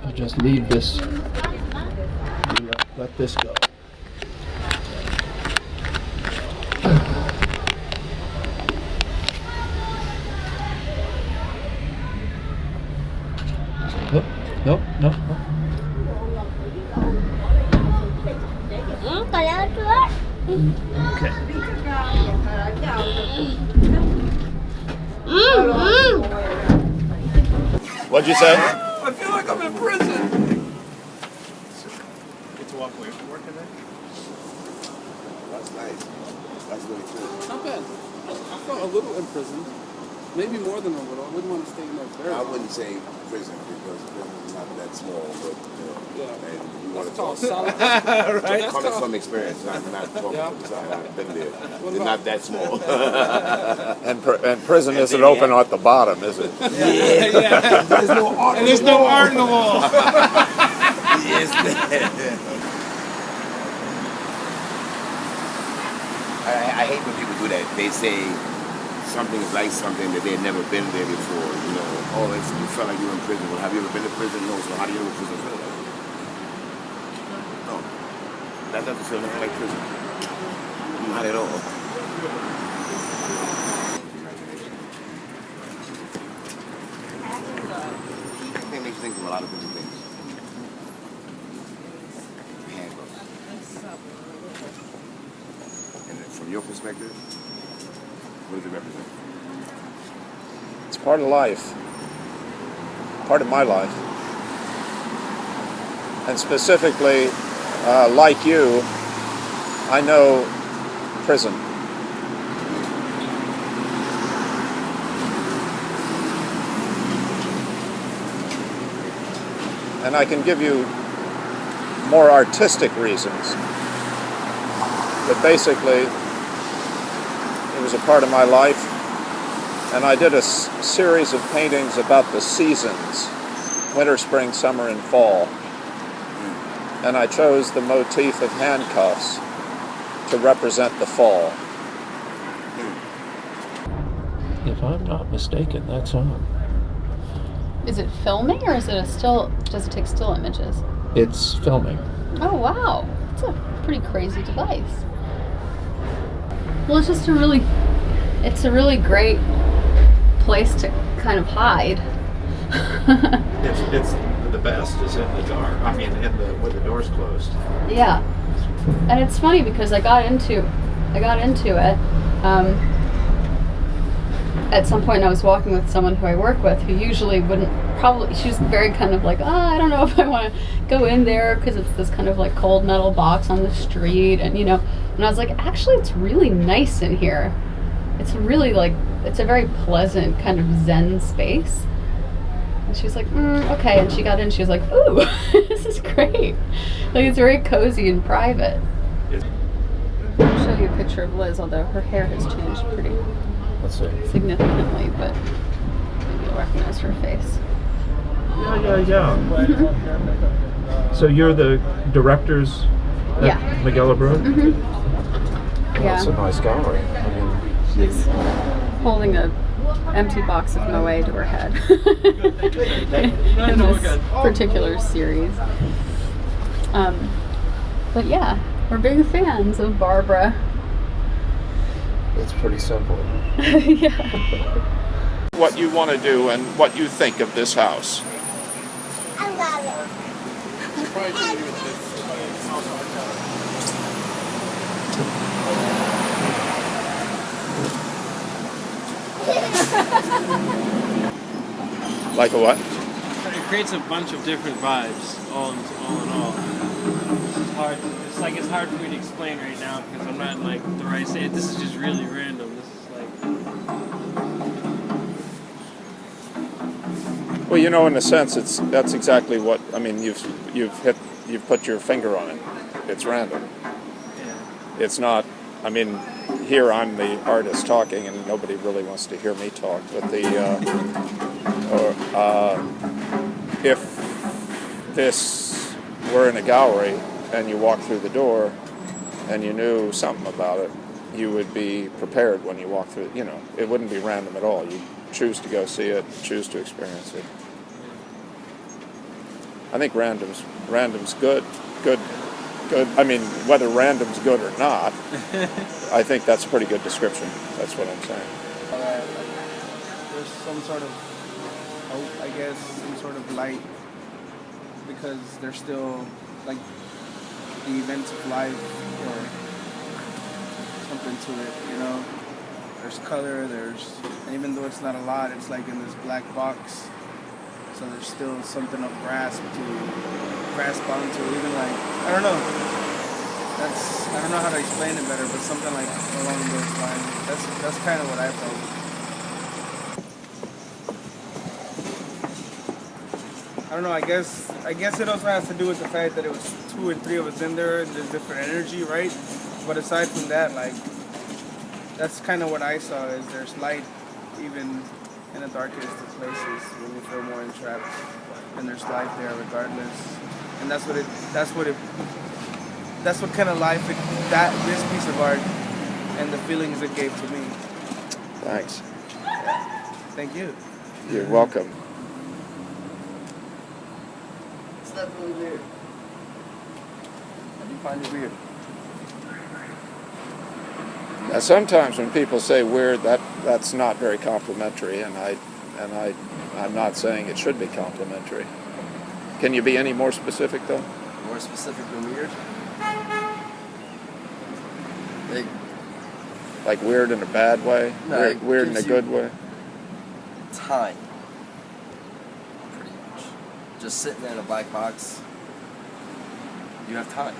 I just leave this, let this go. Nope, nope, nope. Okay. What'd you say? I feel like I'm in prison. Get to walk away from work today? That's nice. That's really cool. Not bad. I felt a little imprisoned. Maybe more than a little. I wouldn't want to stay in there very I long. wouldn't say prison because prison is not that small, but Yeah. and you want to That's all talk. solid. Right? That's Coming tall. from experience, not talking Yeah. from the side. I've been there. What They're about- not that small. And prison isn't open at the bottom, is it? Yeah. There's no art. And there's no art in the wall. Yes. I hate when people do that. They say something is like something that they've never been there before. You know, oh, you felt like you were in prison. Well, have you ever been to prison? No. So how do you know what prison feels like? No, that doesn't feel nothing like prison. Not at all. It makes you think of a lot of different things. Handbooks. And then from your perspective, what does it represent? It's part of life, part of my life. And specifically, like you, I know prison. And I can give you more artistic reasons. But basically, it was a part of my life. And I did a series of paintings about the seasons, winter, spring, summer, and fall. And I chose the motif of handcuffs to represent the fall. If I'm not mistaken, that's on. Is it filming or is it a still? Does it take still images? It's filming. Oh wow, it's a pretty crazy device. Well, it's just a really great place to kind of hide. It's the best is in the dark. I mean, with the doors closed. Yeah, and it's funny because I got into it. At some point, I was walking with someone who I work with, who usually wouldn't. She was very kind of like, I don't know if I want to go in there because it's this kind of like cold metal box on the street, and and I was like, actually, it's really nice in here. It's really it's a very pleasant kind of Zen space. And she was like, okay. And she got in, she was like, ooh, this is great. Like, it's very cozy and private. I'll show you a picture of Liz, although her hair has changed pretty Let's see. significantly, but maybe you'll recognize her face. Yeah. So you're the directors at Yeah. Miguel Abreu? Yeah. It's a nice gallery. I mean, She's holding a empty box of Moët to her head in this particular series. But yeah, we're big fans of Barbara. it's pretty simple. Yeah. What you want to do and what you think of this house. I love it. Like a what? It creates a bunch of different vibes, all in all. It's hard. It's hard for me to explain right now because I'm not like the right state. This is just really random. This is like. Well, in a sense, that's exactly what I mean. You've put your finger on it. It's random. Yeah. It's not. I mean, here I'm the artist talking, and nobody really wants to hear me talk. But if this were in a gallery and you walked through the door and you knew something about it, you would be prepared when you walk through. It wouldn't be random at all. You choose to go see it, choose to experience it. I think random's good. I mean, whether random's good or not, I think that's a pretty good description. That's what I'm saying. There's some sort of hope, I guess, some sort of light, because there's still like the events of life or something to it, you know. There's color, and even though it's not a lot, it's like in this black box. So there's still something of grasp onto, even like, I don't know. I don't know how to explain it better, but something like along those lines. That's kind of what I felt. I don't know, I guess it also has to do with the fact that it was 2 and 3 of us in there, and there's different energy, right? But aside from that, like, that's kind of what I saw, is there's light even in the darkest of places when you feel more entrapped, and there's light there regardless. And that's what kind of life this piece of art and the feelings it gave to me. Thanks. Thank you. You're welcome. It's not really weird. How do you find it weird? Now, sometimes when people say weird, that's not very complimentary, and I'm not saying it should be complimentary. Can you be any more specific, though? More specific than weird? Like weird in a bad way? No, weird in a gives good you way? Time. Pretty much. Just sitting there in a black box, you have time.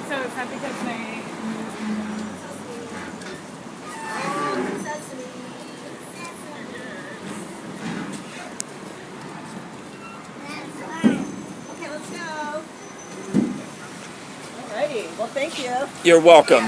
So is that because they Alrighty, well thank you. You're welcome.